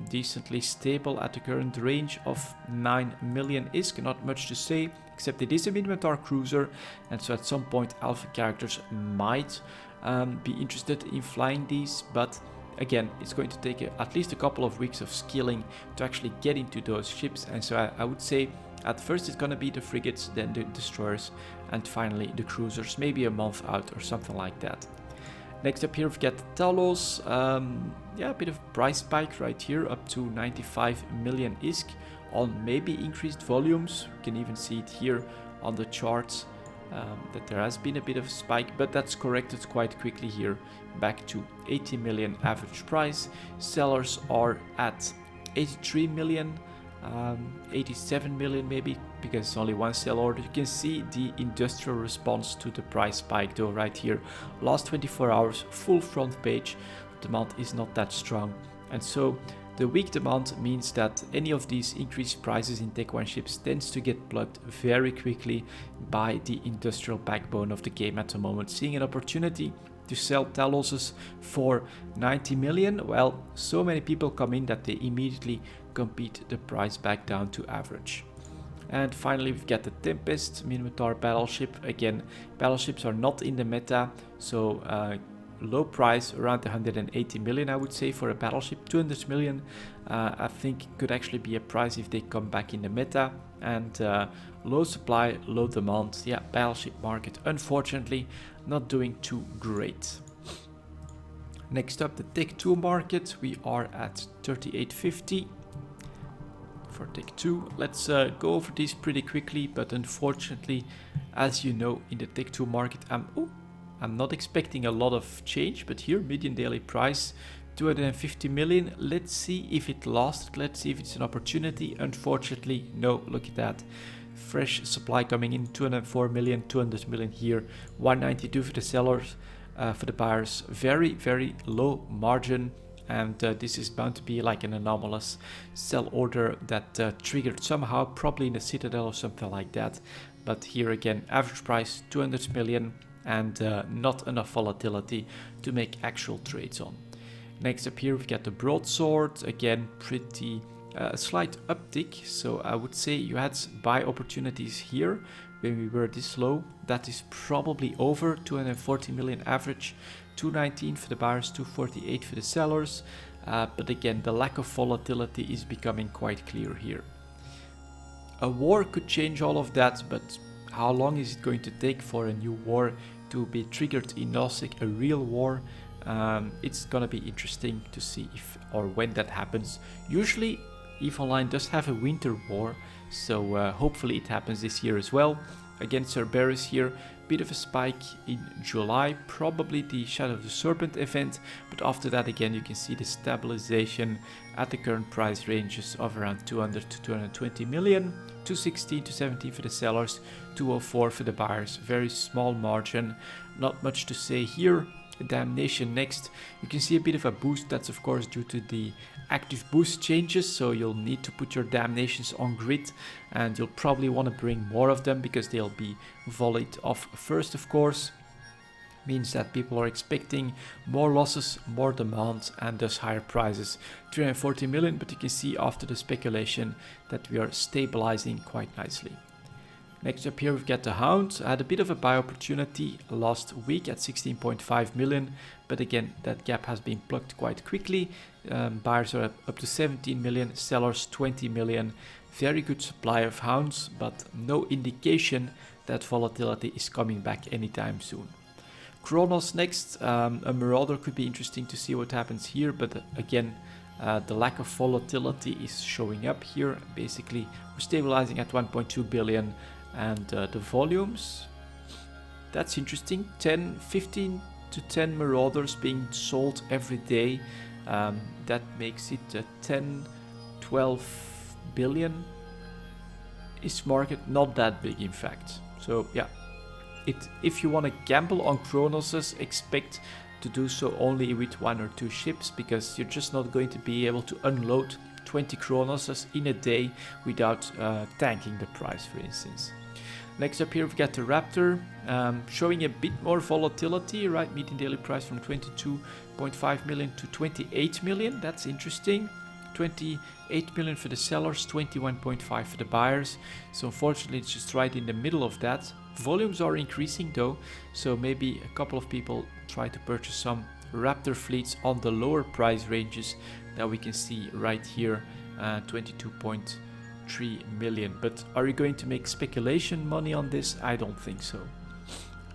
[SPEAKER 1] decently stable at the current range of 9 million ISK. Not much to say, except it is a Minotaur cruiser, and so at some point alpha characters might be interested in flying these, but again, it's going to take at least a couple of weeks of skilling to actually get into those ships. And so I would say at first it's going to be the frigates, then the destroyers, and finally the cruisers, maybe a month out or something like that. Next up here we've got Talos. Yeah, a bit of price spike right here, up to 95 million ISK on maybe increased volumes. You can even see it here on the charts, that there has been a bit of a spike, but that's corrected quite quickly here, back to 80 million average price. Sellers are at 83 million, 87 million maybe, because it's only one sell order. You can see the industrial response to the price spike though right here. Last 24 hours, full front page, demand is not that strong, and so the weak demand means that any of these increased prices in Tech 1 ships tends to get plugged very quickly by the industrial backbone of the game at the moment. Seeing an opportunity to sell Taloses for 90 million, well, so many people come in that they immediately compete the price back down to average. And finally we've got the Tempest, Minotaur battleship. Again, battleships are not in the meta, so low price, around 180 million I would say for a battleship. 200 million I think could actually be a price if they come back in the meta. And low supply, low demand. Yeah, battleship market unfortunately not doing too great. Next up, the Tech 2 market. We are at 3850 for Tech 2. Let's go over these pretty quickly, but unfortunately, as you know, in the Tech 2 market, I'm not expecting a lot of change, but here, median daily price, 250 million. Let's see if it lasts. Let's see if it's an opportunity. Unfortunately, no, look at that. fresh supply coming in, 204 million, 200 million here, 192 for the sellers, for the buyers. Very, very low margin, and this is bound to be like an anomalous sell order that triggered somehow, probably in a Citadel or something like that. But here again, average price 200 million and not enough volatility to make actual trades on. Next up here, we've got the broadsword. Again, pretty slight uptick. So I would say you had buy opportunities here when we were this low. That is probably over. 240 million average, 219 for the buyers, 248 for the sellers. But again, the lack of volatility is becoming quite clear here. A war could change all of that, but how long is it going to take for a new war to be triggered in Nosik, a real war? It's gonna be interesting to see if or when that happens. Usually EVE Online does have a winter war, so hopefully it happens this year as well. Again, Cerberus here, bit of a spike in July, probably the Shadow of the Serpent event, but after that again you can see the stabilization at the current price ranges of around 200 to 220 million, 216 to 17 for the sellers, 204 for the buyers. Very small margin, not much to say here. Damnation next, you can see a bit of a boost. That's of course due to the active boost changes, so you'll need to put your damnations on grid, and you'll probably want to bring more of them because they'll be volleyed off first, of course. Means that people are expecting more losses, more demand, and thus higher prices. 340 million, but you can see after the speculation that we are stabilizing quite nicely. Next up here we've got the Hound. I had a bit of a buy opportunity last week at 16.5 million, but again that gap has been plucked quite quickly. Buyers are up to 17 million, sellers 20 million. Very good supply of Hounds, but no indication that volatility is coming back anytime soon. Kronos next, a Marauder could be interesting to see what happens here, but again the lack of volatility is showing up here. Basically we're stabilizing at 1.2 billion. And the volumes, that's interesting, 15 to 10 Marauders being sold every day. That makes it 10, 12 billion. Is market not that big in fact? So yeah, if you want to gamble on Cronoses, expect to do so only with 1 or 2 ships, because you're just not going to be able to unload 20 Cronoses in a day without tanking the price, for instance. Next up here we've got the Raptor, showing a bit more volatility, right? Median daily price from 22.5 million to 28 million. That's interesting. 28 million for the sellers, 21.5 for the buyers. So unfortunately it's just right in the middle of that. Volumes are increasing though, so maybe a couple of people try to purchase some Raptor fleets on the lower price ranges that we can see right here, 22.3 million. But are you going to make speculation money on this? I don't think so.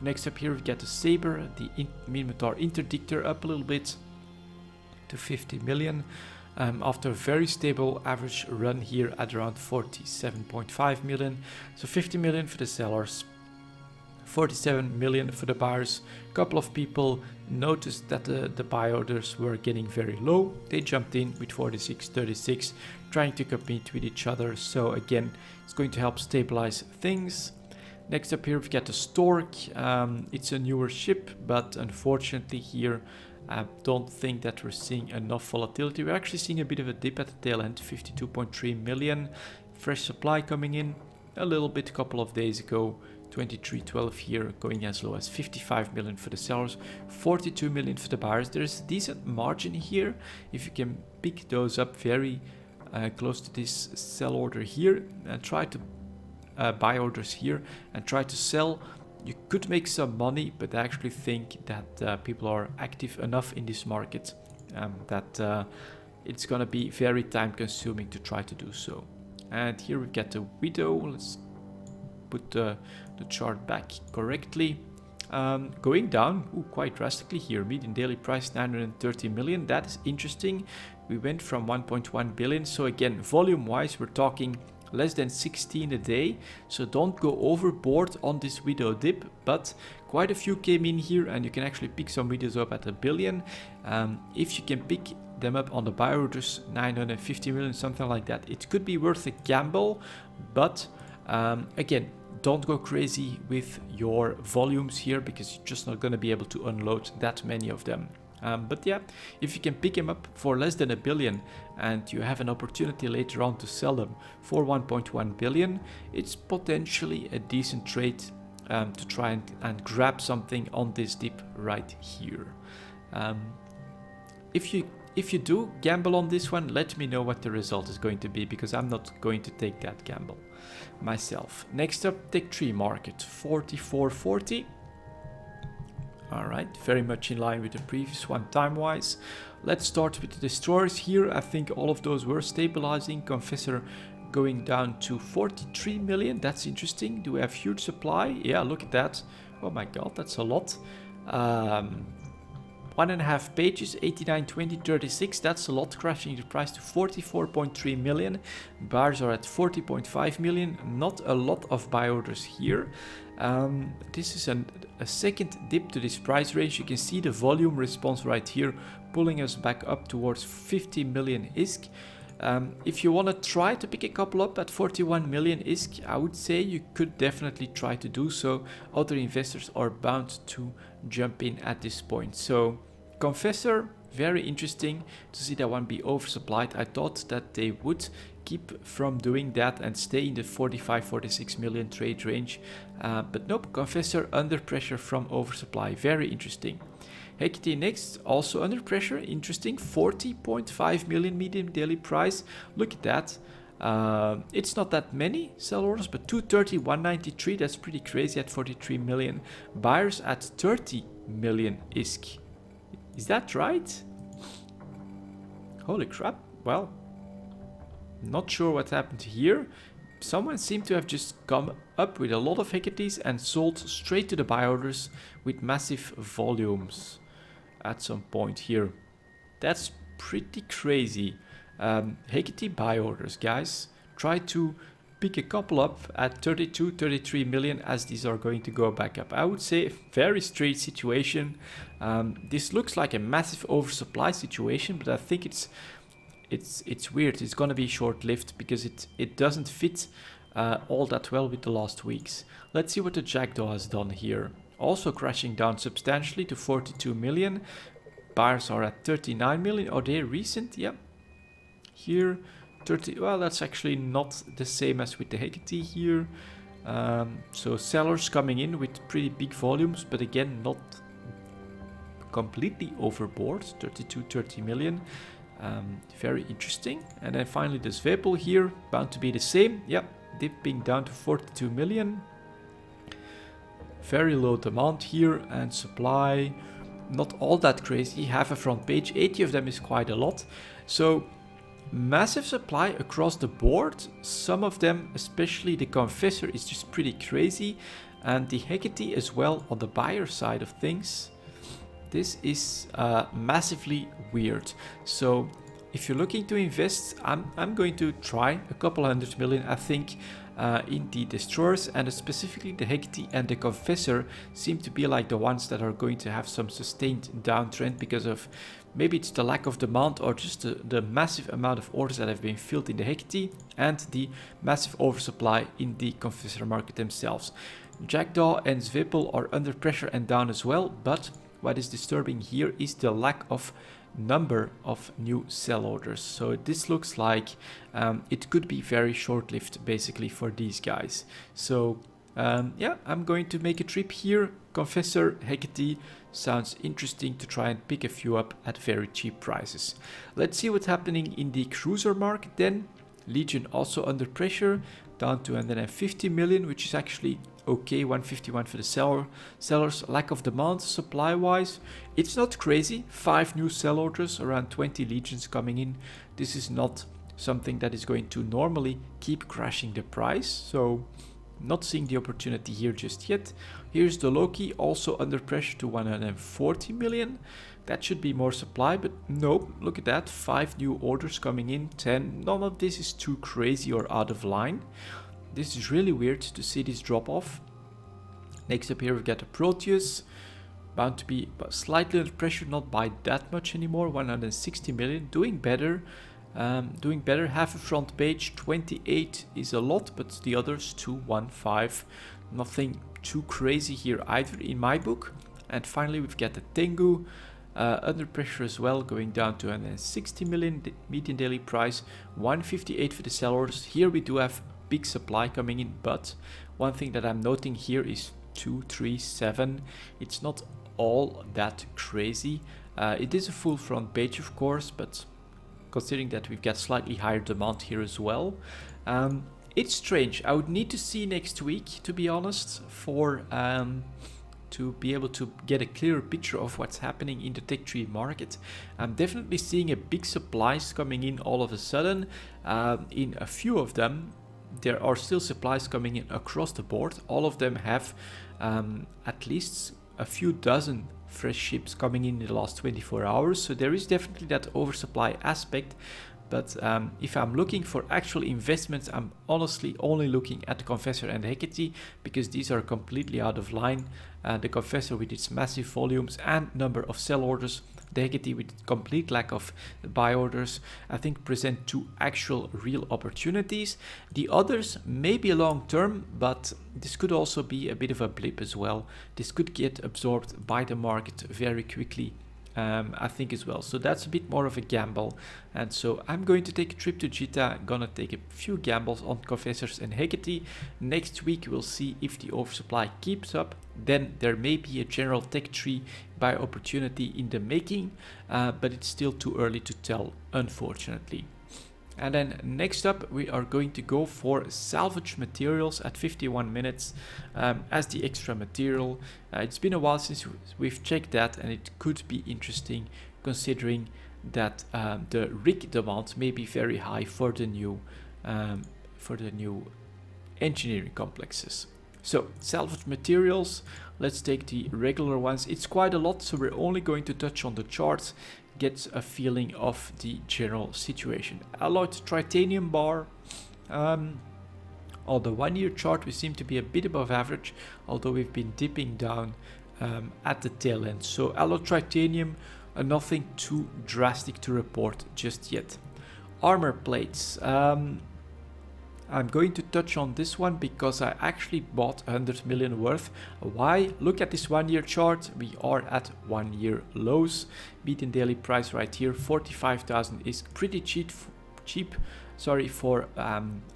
[SPEAKER 1] Next up here we get the Saber, the Minotaur Interdictor, up a little bit to 50 million. After a very stable average run here at around 47.5 million. So 50 million for the sellers, 47 million for the buyers. A couple of people noticed that the buy orders were getting very low. They jumped in with 46, 36, trying to compete with each other. So again, it's going to help stabilize things. Next up here we've got the Stork. It's a newer ship, but unfortunately here I don't think that we're seeing enough volatility. We're actually seeing a bit of a dip at the tail end, 52.3 million. Fresh supply coming in a little bit a couple of days ago. 23.12 here, going as low as 55 million for the sellers, 42 million for the buyers. There's a decent margin here if you can pick those up very close to this sell order here and try to buy orders here and try to sell. You could make some money, but I actually think that people are active enough in this market that it's gonna be very time consuming to try to do so. And here we've got the Widow. Let's put the chart back correctly. Going down quite drastically here. Median daily price 930 million. That is interesting. We went from 1.1 billion. So again, volume wise, we're talking less than 16 a day. So don't go overboard on this Widow dip, but quite a few came in here and you can actually pick some Widows up at 1 billion. If you can pick them up on the buy orders, 950 million, something like that, it could be worth a gamble, but Again, don't go crazy with your volumes here because you're just not going to be able to unload that many of them. But yeah, if you can pick them up for less than $1 billion and you have an opportunity later on to sell them for 1.1 billion, it's potentially a decent trade to try and grab something on this dip right here. If you do gamble on this one, let me know what the result is going to be, because I'm not going to take that gamble myself. Next up, Tech Tree Market, 44.40. All right, very much in line with the previous one time-wise. Let's start with the destroyers here. I think all of those were stabilizing. Confessor going down to 43 million. That's interesting. Do we have huge supply? Yeah, look at that. Oh my god, that's a lot. 1.5 pages, 89, 20, 36. That's a lot, crashing the price to 44.3 million. Buyers are at 40.5 million. Not a lot of buy orders here. This is a second dip to this price range. You can see the volume response right here, pulling us back up towards 50 million ISK. If you want to try to pick a couple up at 41 million ISK, I would say you could definitely try to do so. Other investors are bound to jump in at this point. So Confessor, very interesting to see that one be oversupplied. I thought that they would keep from doing that and stay in the 45-46 million trade range, but nope, Confessor under pressure from oversupply. Very interesting. Hecate next, also under pressure. Interesting, 40.5 million medium daily price. Look at that. It's not that many sell orders, but 230, 193. That's pretty crazy at 43 million. Buyers at 30 million ISK. Is that right? Holy crap. Well, not sure what happened here. Someone seemed to have just come up with a lot of Hecates and sold straight to the buy orders with massive volumes at some point here. That's pretty crazy. Hecate buy orders, guys. Try to pick a couple up at 32, 33 million, as these are going to go back up. I would say very straight situation. This looks like a massive oversupply situation, but I think it's weird. It's gonna be short-lived because it doesn't fit all that well with the last weeks. Let's see what the Jackdaw has done here. Also crashing down substantially to 42 million. Buyers are at 39 million. Are they recent? Yep. Here 30. Well, that's actually not the same as with the Hecate here. So sellers coming in with pretty big volumes, but again not completely overboard. 32, 30 million. Very interesting. And then finally this Vapel here, bound to be the same. Yep, dipping down to 42 million. Very low demand here, and supply not all that crazy. Half a front page, 80 of them is quite a lot. So massive supply across the board. Some of them, especially the Confessor, is just pretty crazy, and the Hecate as well on the buyer side of things. This is massively weird. So if you're looking to invest, I'm going to try a couple 100 million, I think, in the destroyers, and specifically the Hecate and the Confessor seem to be like the ones that are going to have some sustained downtrend because of maybe it's the lack of demand or just the massive amount of orders that have been filled in the Hecate and the massive oversupply in the Confessor market themselves. Jackdaw and Zwipple are under pressure and down as well, but what is disturbing here is the lack of number of new sell orders. So this looks like it could be very short-lived basically for these guys. So yeah, I'm going to make a trip here. Confessor, Hecate sounds interesting to try and pick a few up at very cheap prices. Let's see what's happening in the cruiser market then. Legion also under pressure, down to 150 million, which is actually okay. 151 for the sellers. Lack of demand supply wise, it's not crazy. 5 new sell orders, around 20 legions coming in. This is not something that is going to normally keep crashing the price, so not seeing the opportunity here just yet. Here's the Loki, also under pressure to 140 million. That should be more supply, but nope, look at that. 5 new orders coming in, 10. None of this is too crazy or out of line. This is really weird to see this drop off. Next up here we've got a Proteus, bound to be slightly under pressure, not by that much anymore. 160 million, doing better. Doing better, half a front page, 28 is a lot, but the others 2, 1, 5, nothing too crazy here either in my book. And finally we've got the Tengu, under pressure as well, going down to a 60 million median daily price, 158 for the sell orders. Here we do have big supply coming in, but one thing that I'm noting here is 2, 3, 7. It's not all that crazy. It is a full front page, of course, but considering that we've got slightly higher demand here as well. It's strange. I would need to see next week, to be honest, for to be able to get a clearer picture of what's happening in the tech tree market. I'm definitely seeing a big supplies coming in all of a sudden. In a few of them, there are still supplies coming in across the board. All of them have at least a few dozen fresh ships coming in the last 24 hours. So there is definitely that oversupply aspect. But if I'm looking for actual investments, I'm honestly only looking at the Confessor and the Hecate, because these are completely out of line. The Confessor with its massive volumes and number of sell orders, the Hecate with complete lack of buy orders, I think present two actual real opportunities. The others may be long term, but this could also be a bit of a blip as well. This could get absorbed by the market very quickly, I think as well. So that's a bit more of a gamble. And so I'm going to take a trip to Jita, gonna take a few gambles on Confessors and Hecate. Next week we'll see if the oversupply keeps up. Then there may be a general tech tree buy opportunity in the making, but it's still too early to tell, unfortunately. And then next up we are going to go for salvage materials at 51 minutes as the extra material. It's been a while since we've checked that, and it could be interesting considering that the rig demand may be very high for the new engineering complexes. So salvage materials, let's take the regular ones. It's quite a lot, so we're only going to touch on the charts, get a feeling of the general situation. Alloyed titanium bar. On the 1 year chart we seem to be a bit above average, although we've been dipping down at the tail end. So alloyed titanium, nothing too drastic to report just yet. Armor plates. I'm going to touch on this one because I actually bought 100 million worth. Why? Look at this 1 year chart. We are at 1 year lows. Median daily price right here, 45,000 is pretty cheap for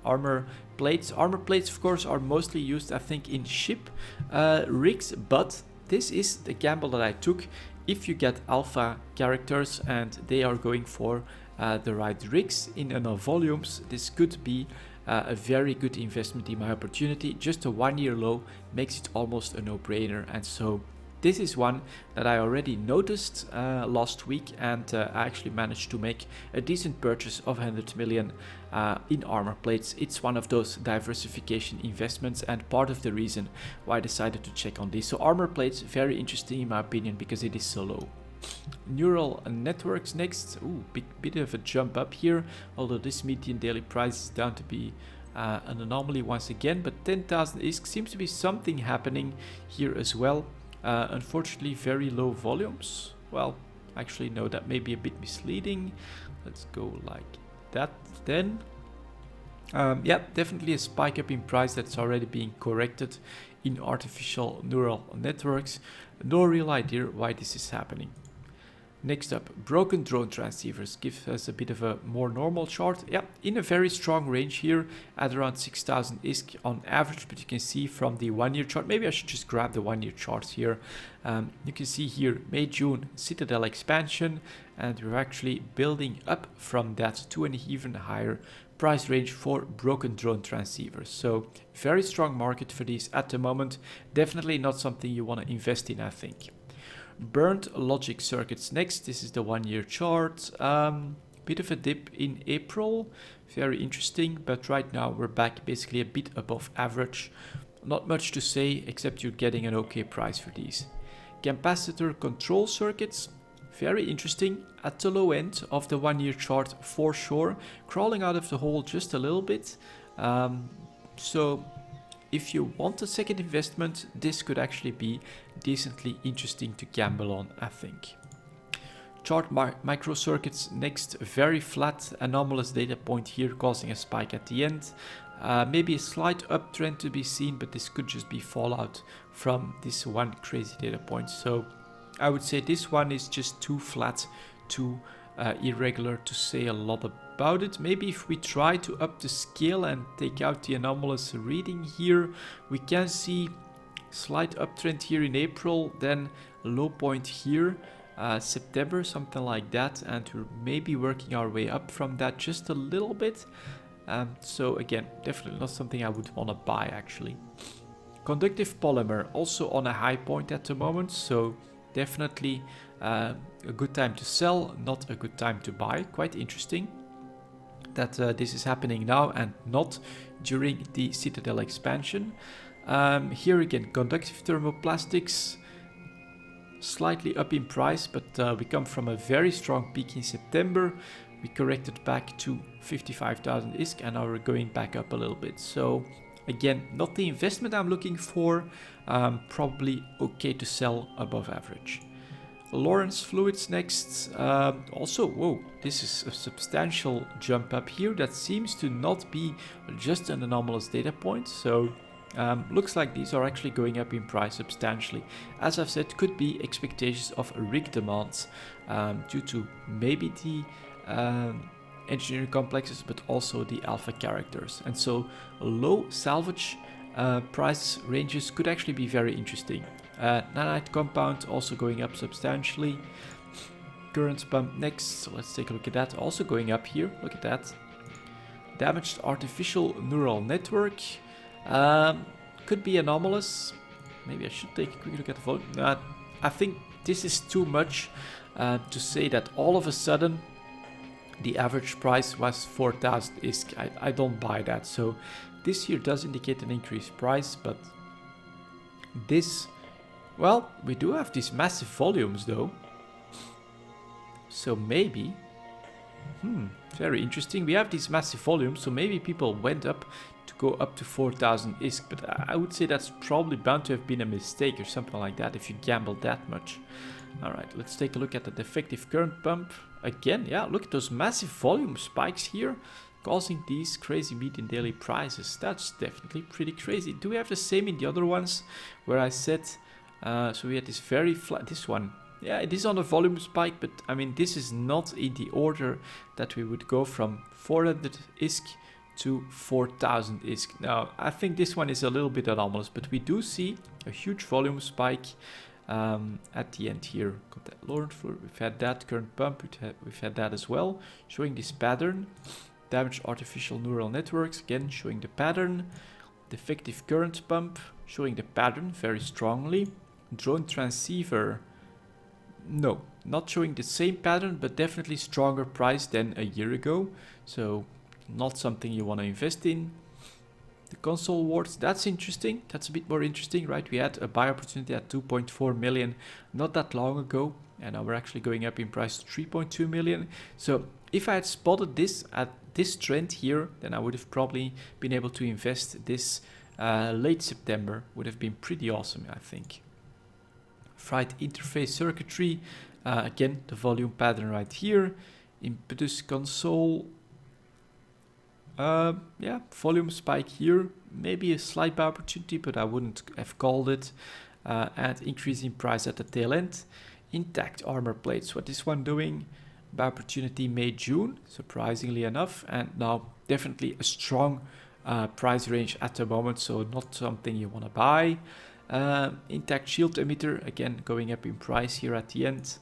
[SPEAKER 1] armor plates. Armor plates, of course, are mostly used, I think, in ship rigs, but this is the gamble that I took. If you get alpha characters and they are going for the right rigs in enough volumes, this could be a very good investment in my opportunity. Just a 1 year low makes it almost a no-brainer, and so this is one that I already noticed last week, and I actually managed to make a decent purchase of 100 million in armor plates. It's one of those diversification investments and part of the reason why I decided to check on this. So armor plates, very interesting in my opinion because it is so low. Neural networks next. Ooh, bit of a jump up here, although this median daily price is down to be an anomaly once again, but 10,000 ISK seems to be something happening here as well. Unfortunately, very low volumes. Well, actually, no, that may be a bit misleading. Let's go like that then. Yeah, definitely a spike up in price that's already being corrected in artificial neural networks. No real idea why this is happening. Next up, broken drone transceivers gives us a bit of a more normal chart. Yeah, in a very strong range here at around 6,000 ISK on average, but you can see from the 1 year chart, maybe I should just grab the 1 year charts here. You can see here May, June, Citadel expansion, and we're actually building up from that to an even higher price range for broken drone transceivers. So very strong market for these at the moment. Definitely not something you want to invest in, I think. Burnt logic circuits next. This is the 1 year chart. Bit of a dip in April, very interesting, but right now we're back basically a bit above average. Not much to say except you're getting an okay price for these. Capacitor control circuits, very interesting at the low end of the 1 year chart for sure, crawling out of the hole just a little bit. So if you want a second investment, this could actually be decently interesting to gamble on, I think. Chart microcircuits next, very flat anomalous data point here causing a spike at the end. Maybe a slight uptrend to be seen, but this could just be fallout from this one crazy data point. So I would say this one is just too flat, too irregular to say a lot about it. Maybe if we try to up the scale and take out the anomalous reading here, we can see slight uptrend here in April, then a low point here. September, something like that, and we're maybe working our way up from that just a little bit. So again, definitely not something I would want to buy actually. Conductive polymer also on a high point at the moment, so definitely a good time to sell, not a good time to buy. Quite interesting that this is happening now and not during the Citadel expansion. Here again, conductive thermoplastics, slightly up in price, but we come from a very strong peak in September. We corrected back to 55,000 ISK and now we're going back up a little bit. So again, not the investment I'm looking for, probably okay to sell above average. Lawrence fluids next. Also, whoa, this is a substantial jump up here. That seems to not be just an anomalous data point. So looks like these are actually going up in price substantially. As I've said, could be expectations of rig demands due to maybe the engineering complexes, but also the alpha characters. And so low salvage price ranges could actually be very interesting. Nanite compound also going up substantially. Current pump next, so let's take a look at that. Also going up here, look at that. Damaged artificial neural network. Could be anomalous. Maybe I should take a quick look at the volume. I think this is too much to say that all of a sudden the average price was 4,000 ISK. I don't buy that. So this here does indicate an increased price, but this, well, we do have these massive volumes though. So maybe, very interesting. We have these massive volumes, so maybe people went up to go up to 4,000 ISK, but I would say that's probably bound to have been a mistake or something like that if you gamble that much. Alright, let's take a look at the defective current pump. Again, yeah, look at those massive volume spikes here, causing these crazy median daily prices. That's definitely pretty crazy. Do we have the same in the other ones where I said, so we had this very flat, this one. Yeah, it is on a volume spike, but I mean, this is not in the order that we would go from 400 ISK to 4,000 ISK. Now, I think this one is a little bit anomalous, but we do see a huge volume spike at the end here. Got that Lawrence fluid, we've had that. Current pump, we've had that as well, showing this pattern. Damaged artificial neural networks, again showing the pattern. Defective current pump, showing the pattern very strongly. Drone transceiver, no, not showing the same pattern, but definitely stronger price than a year ago. So not something you want to invest in. The console awards, that's interesting. That's a bit more interesting, right? We had a buy opportunity at 2.4 million not that long ago, and now we're actually going up in price to 3.2 million. So if I had spotted this at this trend here, then I would have probably been able to invest this late September. Would have been pretty awesome, I think. Fried interface circuitry, again the volume pattern right here. Impetus console, yeah, volume spike here, maybe a slight buy opportunity, but I wouldn't have called it. And increase in price at the tail end. Intact armor plates, what is this one doing? Buy opportunity May, June, surprisingly enough, and now definitely a strong price range at the moment, so not something you want to buy. Intact shield emitter, again going up in price here at the end.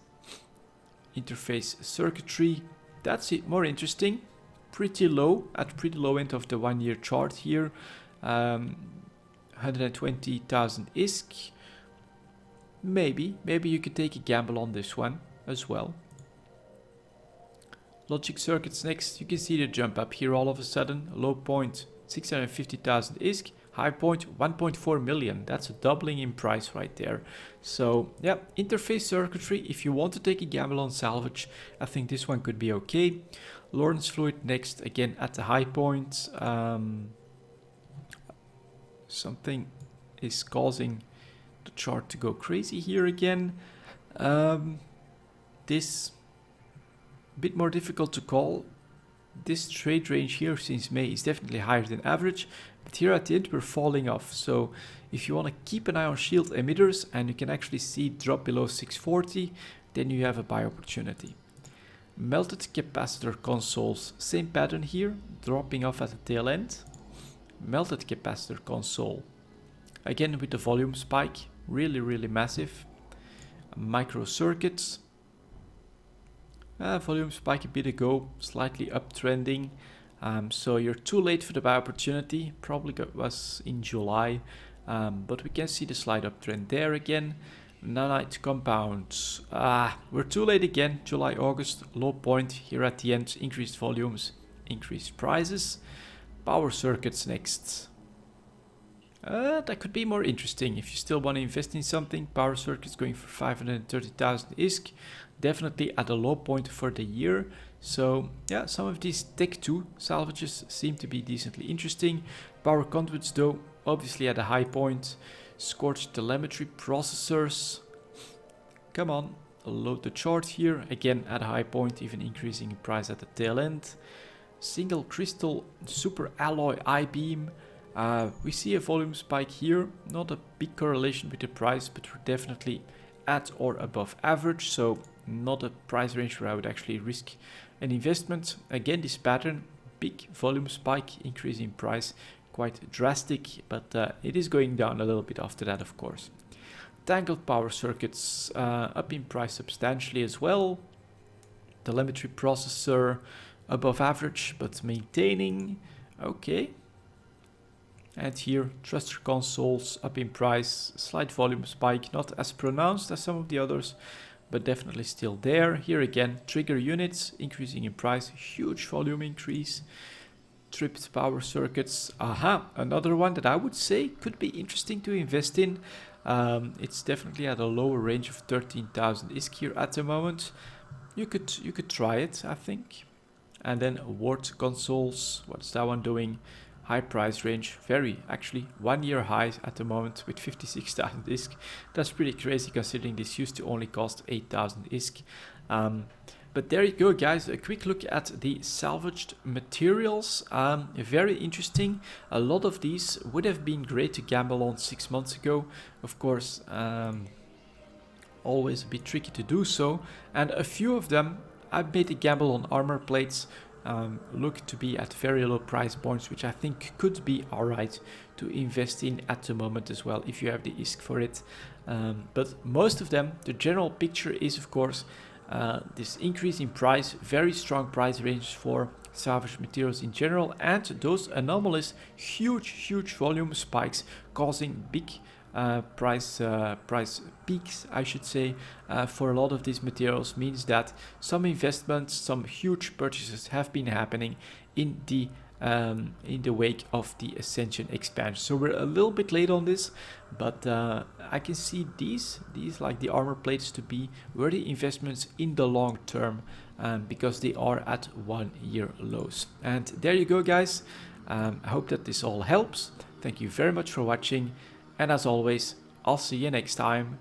[SPEAKER 1] Interface circuitry, that's it, more interesting. Pretty low, at pretty low end of the 1 year chart here. 120,000 ISK. Maybe you could take a gamble on this one as well. Logic circuits next, you can see the jump up here all of a sudden. Low point 650,000 ISK. High point 1.4 million. That's a doubling in price right there. So yeah, interface circuitry, if you want to take a gamble on salvage, I think this one could be okay. Lawrence fluid next, again at the high point. Something is causing the chart to go crazy here again. This a bit more difficult to call. This trade range here since May is definitely higher than average, but here at the end we're falling off. So if you want to keep an eye on shield emitters and you can actually see it drop below 640, then you have a buy opportunity. Melted capacitor consoles, same pattern here, dropping off at the tail end. Melted capacitor console, again with the volume spike, really massive. Micro circuits, volume spike a bit ago, slightly uptrending. So you're too late for the buy opportunity, probably was in July, but we can see the slight uptrend there again. Nanite compounds, we're too late again, July, August, low point here at the end, increased volumes, increased prices. Power circuits next. That could be more interesting if you still want to invest in something. Power circuits going for 530,000 ISK, definitely at a low point for the year. So yeah, some of these Tech 2 salvages seem to be decently interesting. Power conduits though, obviously at a high point. Scorched telemetry processors, come on, load the chart here, again at a high point, even increasing in price at the tail end. Single crystal super alloy I-beam, we see a volume spike here, not a big correlation with the price, but we're definitely at or above average, so not a price range where I would actually risk an investment. Again, this pattern, big volume spike, increase in price, quite drastic, but it is going down a little bit after that, of course. Tangled power circuits up in price substantially as well. Telemetry processor above average, but maintaining. Okay. And here, thruster consoles up in price, slight volume spike, not as pronounced as some of the others, but definitely still there. Here again, trigger units increasing in price, huge volume increase. Tripped power circuits, another one that I would say could be interesting to invest in. It's definitely at a lower range of 13,000 ISK here at the moment. You could try it, I think. And then ward consoles, what's that one doing? High price range, actually 1 year high at the moment with 56,000 ISK. That's pretty crazy considering this used to only cost 8,000 ISK. But there you go, guys, a quick look at the salvaged materials. Very interesting. A lot of these would have been great to gamble on 6 months ago. Of course, always a bit tricky to do so. And a few of them, I've made a gamble on armor plates. Look to be at very low price points, which I think could be alright to invest in at the moment as well, if you have the ISK for it. But most of them, the general picture is, of course, this increase in price, very strong price range for salvage materials in general, and those anomalous huge volume spikes causing big price peaks, I should say, for a lot of these materials, means that some investments, some huge purchases have been happening in the wake of the Ascension expansion. So we're a little bit late on this, but I can see these like the armor plates to be worthy investments in the long term, because they are at 1 year lows. And there you go, guys. I hope that this all helps. Thank you very much for watching, and as always, I'll see you next time.